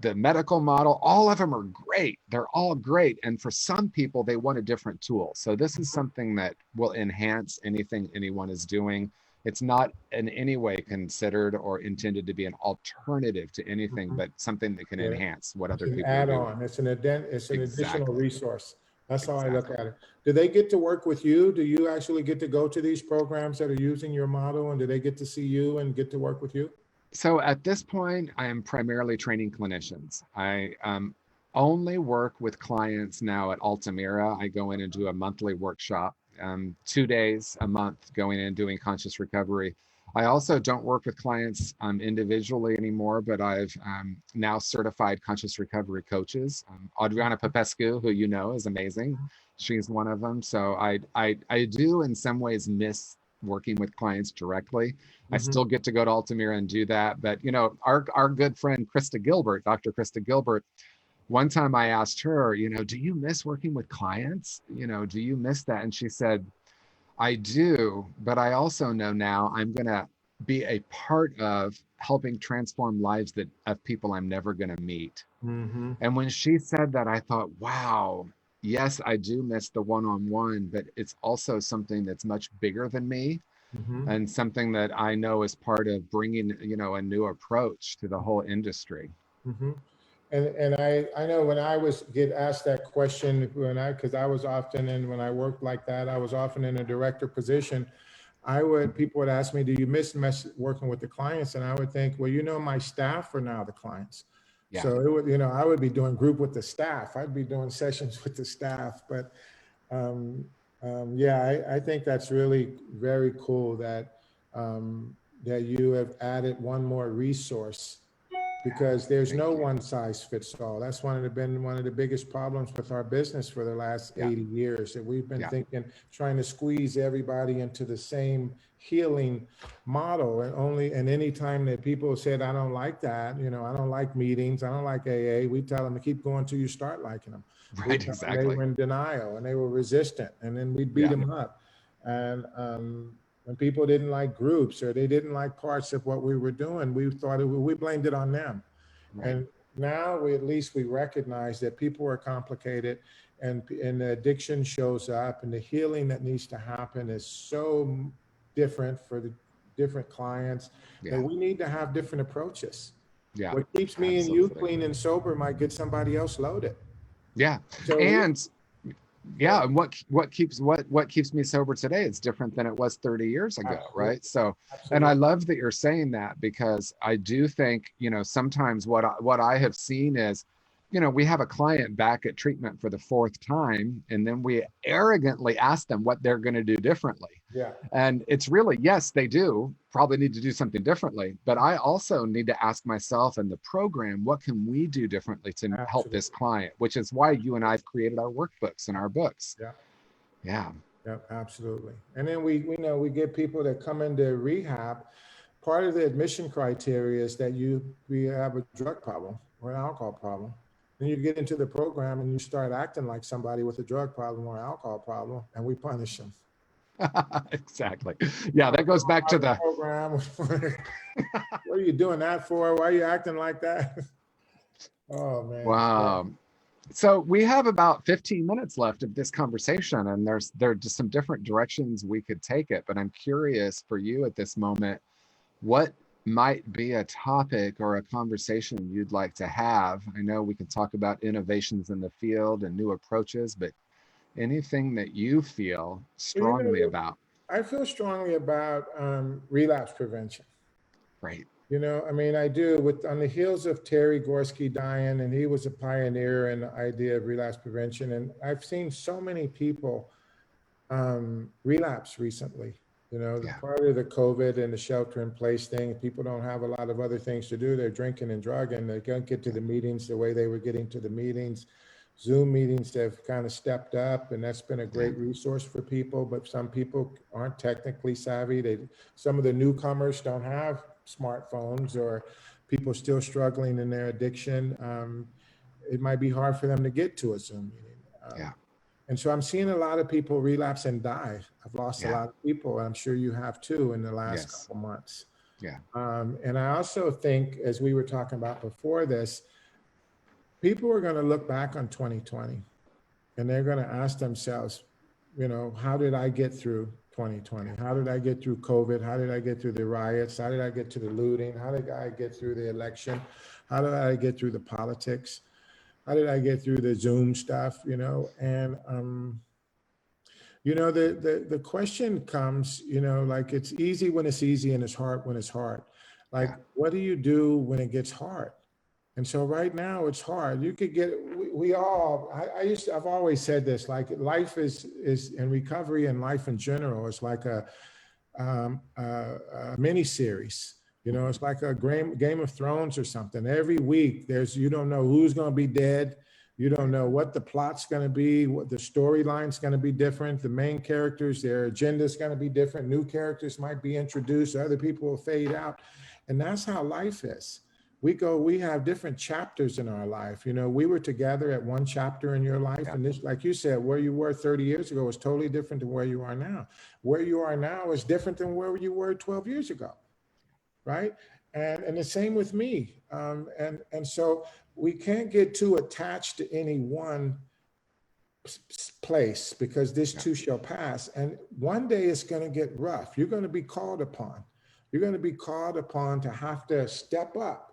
the medical model, all of them are great. They're all great. And for some people, they want a different tool. So this is something that will enhance anything anyone is doing. It's not in any way considered or intended to be an alternative to anything, but something that can Yeah. enhance what It's other an people are doing. add-on. It's an additional Exactly. resource. That's how I look Exactly. at it. Do they get to work with you? Do you actually get to go to these programs that are using your model, and do they get to see you and get to work with you? So at this point, I am primarily training clinicians. I only work with clients now at Altamira. I go in and do a monthly workshop, 2 days a month, going in doing conscious recovery. I also don't work with clients individually anymore, but I've now certified conscious recovery coaches. Adriana Popescu, who you know is amazing, she's one of them. So I do in some ways miss working with clients directly. I Mhm. still get to go to Altamira and do that. But you know, our good friend Krista Gilbert, Dr. Krista Gilbert, one time I asked her, you know, do you miss working with clients? You know, do you miss that? And she said, I do, but I also know now I'm gonna be a part of helping transform lives that of people I'm never gonna meet. Mhm. And when she said that, I thought, wow, yes, I do miss the one-on-one, but it's also something that's much bigger than me Mhm. and something that I know is part of bringing, you know, a new approach to the whole industry. Mhm. And I know when I was get asked that question because I was often when I worked like that, I was often in a director position. People would ask me, do you miss working with the clients? And I would think, well, you know, my staff are now the clients. Yeah, So it would, you know, I would be doing group with the staff. I'd be doing sessions with the staff. But um, yeah, I think that's really very cool that you have added one more resource because there's thank no you. one size fits all. That's been one of the biggest problems with our business for the last Yeah, 80 years, that we've been yeah, thinking, trying to squeeze everybody into the same healing model. And any time that people said, I don't like that, you know, I don't like meetings, I don't like AA, we tell them to keep going till you start liking them. We right, tell them they exactly. were in denial and they were resistant, and then we'd beat Yeah, them up. And when people didn't like groups or they didn't like parts of what we were doing, we blamed it on them. right. And now at least we recognize that people are complicated, and the addiction shows up, and the healing that needs to happen is so different for the different clients that Yeah, we need to have different approaches. yeah, What keeps me and you absolutely. clean and sober might get somebody else loaded. Yeah. So we, And yeah, and what keeps me sober today is different than it was 30 years ago, right? absolutely, So, and I absolutely. love that you're saying that because I do think, you know, sometimes what I have seen is, you know, we have a client back at treatment for the 4th time, and then we arrogantly ask them what they're going to do differently. Yeah, And it's really, yes, they do probably need to do something differently, but I also need to ask myself and the program, what can we do differently to help this absolutely. client, which is why you and I have created our workbooks and our books. Yeah. Yeah. Yeah, absolutely. And then we know we get people that come into rehab. Part of the admission criteria is that we have a drug problem or an alcohol problem. Then you get into the program and you start acting like somebody with a drug problem or alcohol problem, and we punish them. Exactly. Yeah, that goes back Out to of the the program. What are you doing that for? Why are you acting like that? Oh man. Yeah. wow. So we have about 15 minutes left of this conversation, and there are just some different directions we could take it. But I'm curious for you at this moment, what might be a topic or a conversation you'd like to have? I know we can talk about innovations in the field and new approaches, but anything that you feel Well, you strongly know, about. I feel strongly about relapse prevention. Right. You know, I mean, I do. With on the heels of Terry Gorski dying, and he was a pioneer in the idea of relapse prevention. And I've seen so many people relapse recently. You know, the Yeah. part of the COVID and the shelter in place thing, people don't have a lot of other things to do. They're drinking and drugging. They can't get to Yeah. the meetings the way they were getting to the meetings. Zoom meetings have kind of stepped up, and that's been a Yeah. great resource for people. But some people aren't technically savvy. Some of the newcomers don't have smartphones, or people still struggling in their addiction, it might be hard for them to get to a Zoom meeting. Yeah. And so I'm seeing a lot of people relapse and die. I've lost a Yeah. lot of people, and I'm sure you have too, in the last Yes. couple months. Yeah. And I also think, as we were talking about before this, people are going to look back on 2020 and they're going to ask themselves, you know, how did I get through 2020? How did I get through COVID? How did I get through the riots? How did I get to the looting? How did I get through the election? How did I get through the politics? How did I get through the Zoom stuff, you know? And, you know, the question comes, you know, like, it's easy when it's easy and it's hard when it's hard. Like, Yeah. what do you do when it gets hard? And so right now it's hard. You could get, we all, I've always said this, like, life is in recovery, and life in general is like a mini series. You know, it's like a Game of Thrones or something. Every week you don't know who's going to be dead. You don't know what the plot's going to be, what the storyline's going to be different. The main characters, their agenda's going to be different. New characters might be introduced. Other people will fade out. And that's how life is. We have different chapters in our life. You know, we were together at one chapter in your life. And this, like you said, where you were 30 years ago is totally different than where you are now. Where you are now is different than where you were 12 years ago. Right. And the same with me. And so we can't get too attached to any one place, because this too shall pass. And one day it's going to get rough. You're going to be called upon. You're going to be called upon to have to step up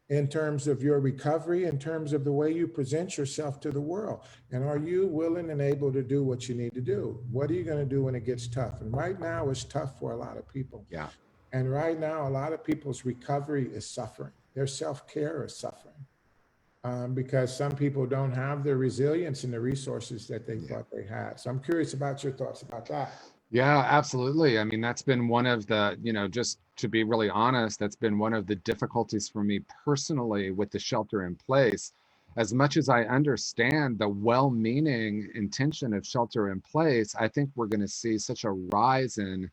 in terms of your recovery, in terms of the way you present yourself to the world. And are you willing and able to do what you need to do? What are you going to do when it gets tough? And right now it's tough for a lot of people. Yeah. And right now, a lot of people's recovery is suffering. Their self-care is suffering, because some people don't have the resilience and the resources that they thought they had. So I'm curious about your thoughts about that. Yeah, absolutely. I mean, that's been one of the, you know, just to be really honest, that's been one of the difficulties for me personally with the shelter in place. As much as I understand the well-meaning intention of shelter in place, I think we're going to see such a rise in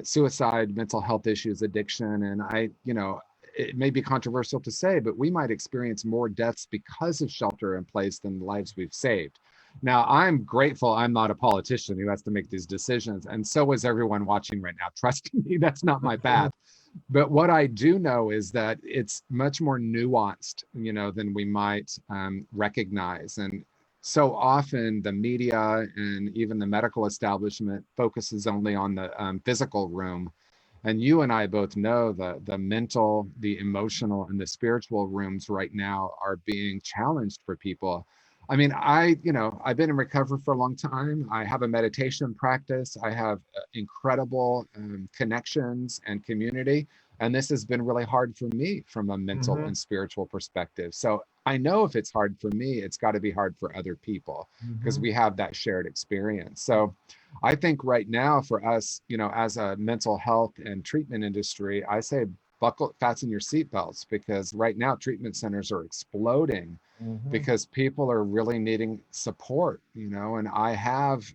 suicide, mental health issues, addiction. And you know, it may be controversial to say, but we might experience more deaths because of shelter in place than the lives we've saved. Now, I'm grateful I'm not a politician who has to make these decisions. And so is everyone watching right now. Trust me, that's not my path. But what I do know is that it's much more nuanced, you know, than we might recognize. And so often the media and even the medical establishment focuses only on the physical room. And you and I both know that the mental, the emotional, and the spiritual rooms right now are being challenged for people. I mean, I've been in recovery for a long time. I have a meditation practice. I have incredible connections and community. And this has been really hard for me from a mental and spiritual perspective. So I know if it's hard for me, it's got to be hard for other people, because we have that shared experience. So I think right now for us, you know, as a mental health and treatment industry, I say fasten your seatbelts, because right now treatment centers are exploding because people are really needing support, you know, and I have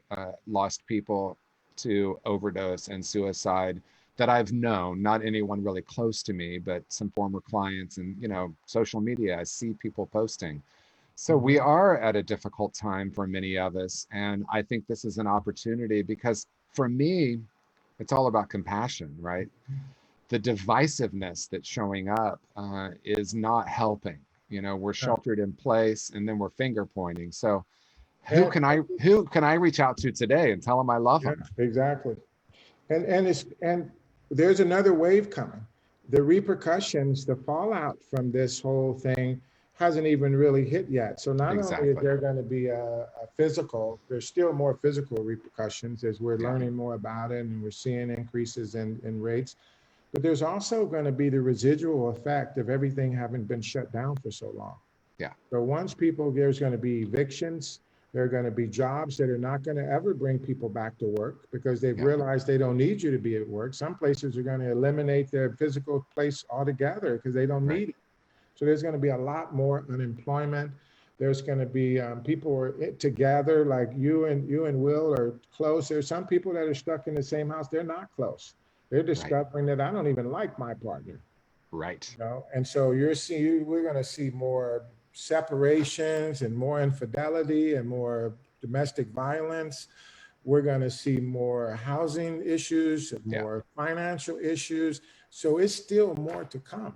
lost people to overdose and suicide that I've known, not anyone really close to me, but some former clients, and, you know, social media, I see people posting. So we are at a difficult time for many of us. And I think this is an opportunity, because for me, it's all about compassion, right? The divisiveness that's showing up is not helping. You know, we're sheltered in place, and then we're finger pointing. So who can I reach out to today and tell them I love them? Exactly. And there's another wave coming. The repercussions, the fallout from this whole thing hasn't even really hit yet. So not only is there going to be a physical, there's still more physical repercussions as we're learning more about it, and we're seeing increases in rates. But there's also going to be the residual effect of everything having been shut down for so long. Yeah. So once there's going to be evictions, there are going to be jobs that are not going to ever bring people back to work, because they've realized they don't need you to be at work. Some places are going to eliminate their physical place altogether because they don't need it. So there's going to be a lot more unemployment. There's going to be people are together, like you and Will are close. There's some people that are stuck in the same house. They're not close. They're discovering that I don't even like my partner. Right. And so we're going to see more separations and more infidelity and more domestic violence. We're going to see more housing issues, Yeah. more financial issues. So it's still more to come.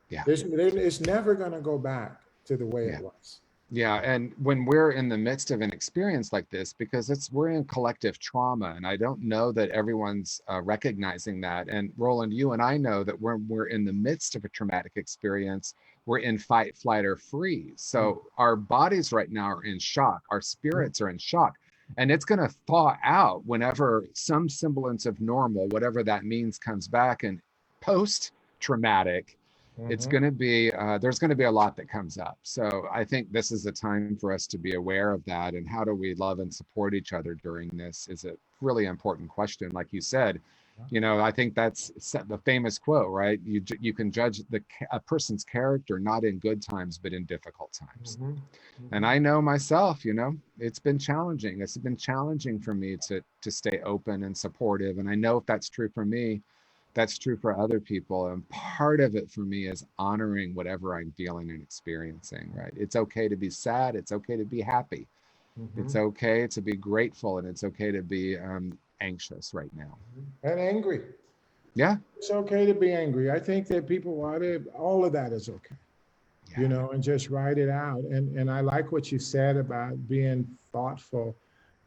Yeah. It's never going to go back to the way Yeah. it was. Yeah, and when we're in the midst of an experience like this, because we're in collective trauma, and I don't know that everyone's recognizing that. And Roland, you and I know that when we're in the midst of a traumatic experience, we're in fight, flight, or freeze. So our bodies right now are in shock, our spirits are in shock, and it's going to thaw out whenever some semblance of normal, whatever that means, comes back. And post-traumatic, it's going to be there's going to be a lot that comes up. So I think this is a time for us to be aware of that, and how do we love and support each other during this is a really important question. Like you said, I think that's the famous quote, right? You can judge a person's character not in good times but in difficult times. And I know myself, it's been challenging. It's been challenging for me to stay open and supportive, and I know if that's true for me, that's true for other people. And part of it for me is honoring whatever I'm feeling and experiencing, right? It's okay to be sad. It's okay to be happy. It's okay to be grateful, and it's okay to be anxious right now. And angry. Yeah. It's okay to be angry. I think that people all of that is okay, and just write it out. And I like what you said about being thoughtful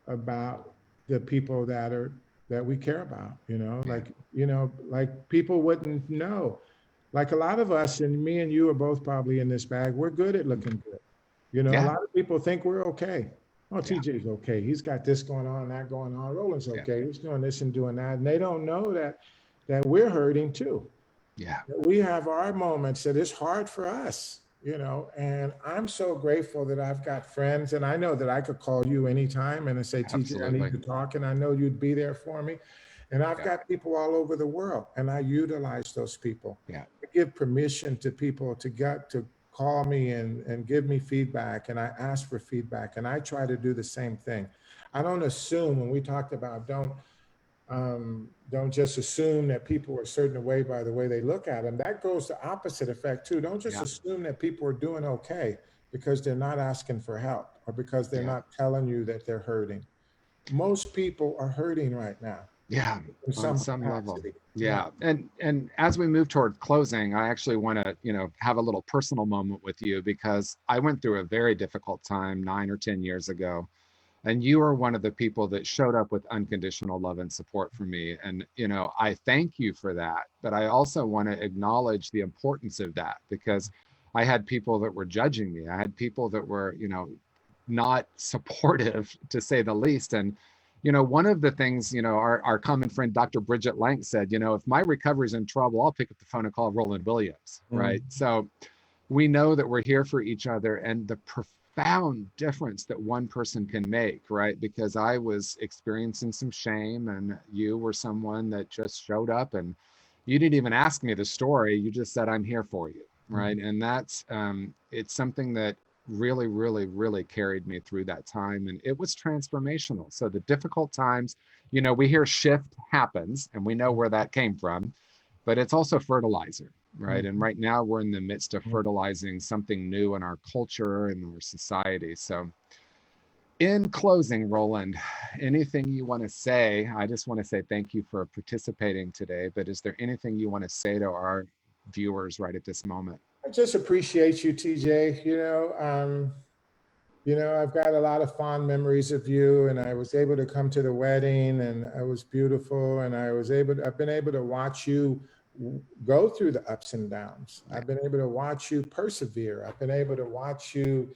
about the people that we care about, like people wouldn't know. Like a lot of us, and me and you are both probably in this bag, we're good at looking good. A lot of people think we're okay. Oh, TJ's okay. He's got this going on, that going on. Roland's okay. He's doing this and doing that. And they don't know that we're hurting too. Yeah. That we have our moments that it's hard for us, and I'm so grateful that I've got friends, and I know that I could call you anytime and say, TJ, I need to talk, and I know you'd be there for me. And I've got people all over the world, and I utilize those people. Yeah. I give permission to people to call me and give me feedback, and I ask for feedback, and I try to do the same thing. I don't assume, when we talked about don't just assume that people are a certain way by the way they look at them. That goes the opposite effect too. Don't just assume that people are doing okay because they're not asking for help or because they're not telling you that they're hurting. Most people are hurting right now. Yeah, on some capacity. level. Yeah. And as we move toward closing, I actually want to, have a little personal moment with you, because I went through a very difficult time 9 or 10 years ago. And you are one of the people that showed up with unconditional love and support for me. And, I thank you for that. But I also want to acknowledge the importance of that, because I had people that were judging me. I had people that were, not supportive, to say the least. And, one of the things, our common friend, Dr. Bridget Lang, said, if my recovery's in trouble, I'll pick up the phone and call Roland Williams, right? So we know that we're here for each other, and the profound difference that one person can make, right? Because I was experiencing some shame, and you were someone that just showed up, and you didn't even ask me the story. You just said, I'm here for you, right? And that's, it's something that really, really, really carried me through that time. And it was transformational. So the difficult times, we hear shift happens, and we know where that came from, but it's also fertilizer, right? And right now we're in the midst of fertilizing something new in our culture and our society. So in closing, Roland, anything you want to say? I just want to say thank you for participating today, but is there anything you want to say to our viewers right at this moment? I just appreciate you, TJ. I've got a lot of fond memories of you, and I was able to come to the wedding, and it was beautiful. And I've been able to watch you go through the ups and downs. I've been able to watch you persevere. I've been able to watch you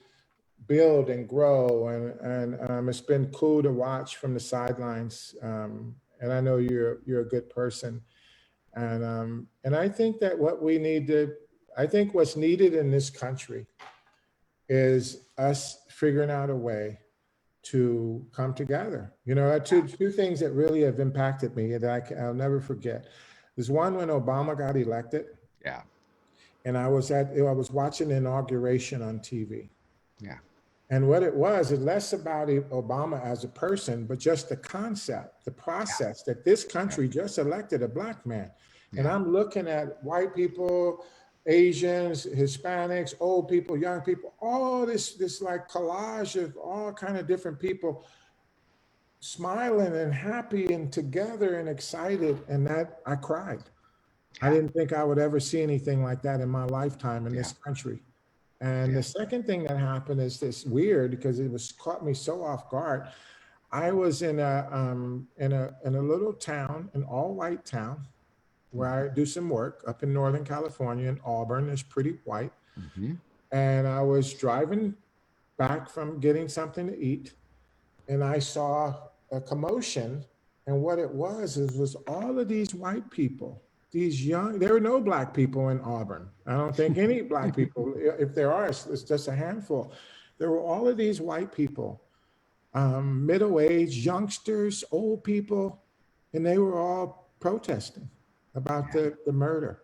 build and grow, and it's been cool to watch from the sidelines. And I know you're a good person, and I think that what's needed in this country is us figuring out a way to come together. Two things that really have impacted me that I'll never forget. There's one when Obama got elected. Yeah. And I was watching the inauguration on TV. Yeah. And what it was less about Obama as a person, but just the concept, the process that this country just elected a Black man. And I'm looking at white people, Asians, Hispanics, old people, young people, all this like collage of all kind of different people smiling and happy and together and excited. And that I cried. I didn't think I would ever see anything like that in my lifetime in this country. And the second thing that happened is this weird, because it was caught me so off guard. I was in a little town, an all white town, where I do some work up in Northern California in Auburn. It's pretty white. And I was driving back from getting something to eat, and I saw a commotion. And what it was all of these white people, these young, there were no black people in Auburn. I don't think any black people, if there are, it's just a handful. There were all of these white people, middle-aged, youngsters, old people, and they were all protesting about the murder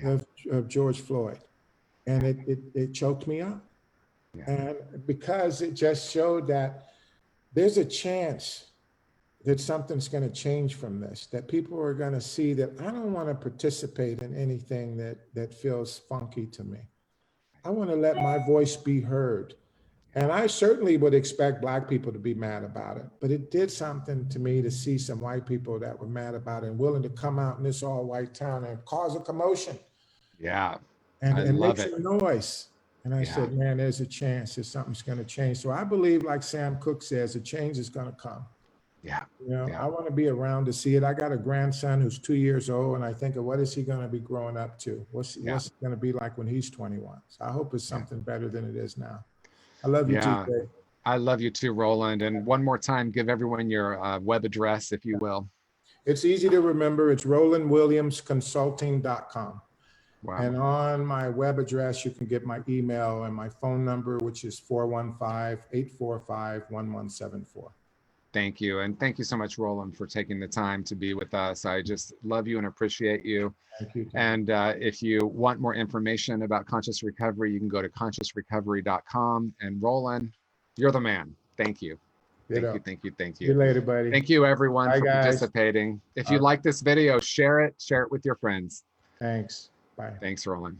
of George Floyd. And it choked me up. And because it just showed that there's a chance that something's going to change from this, that people are going to see that I don't want to participate in anything that feels funky to me. I want to let my voice be heard. And I certainly would expect black people to be mad about it, but it did something to me to see some white people that were mad about it and willing to come out in this all white town and cause a commotion. Yeah. And make some noise. And I said, man, there's a chance that something's going to change. So I believe, like Sam Cooke says, a change is going to come. Yeah. You know, I want to be around to see it. I got a grandson who's 2 years old, and I think of what is he going to be growing up to? What's it going to be like when he's 21? So I hope it's something better than it is now. I love you too, Dave. I love you too, Roland. And one more time, give everyone your web address, if you will. It's easy to remember. It's RolandWilliamsConsulting.com. Wow. And on my web address, you can get my email and my phone number, which is 415-845-1174. Thank you. And thank you so much, Roland, for taking the time to be with us. I just love you and appreciate you. Thank you. And if you want more information about conscious recovery, you can go to consciousrecovery.com. And Roland, you're the man. Thank you. Thank you. Thank you. Thank you. See you later, buddy. Thank you, everyone, Bye, for guys. participating. If you like this video, share it with your friends. Thanks. Bye. Thanks, Roland.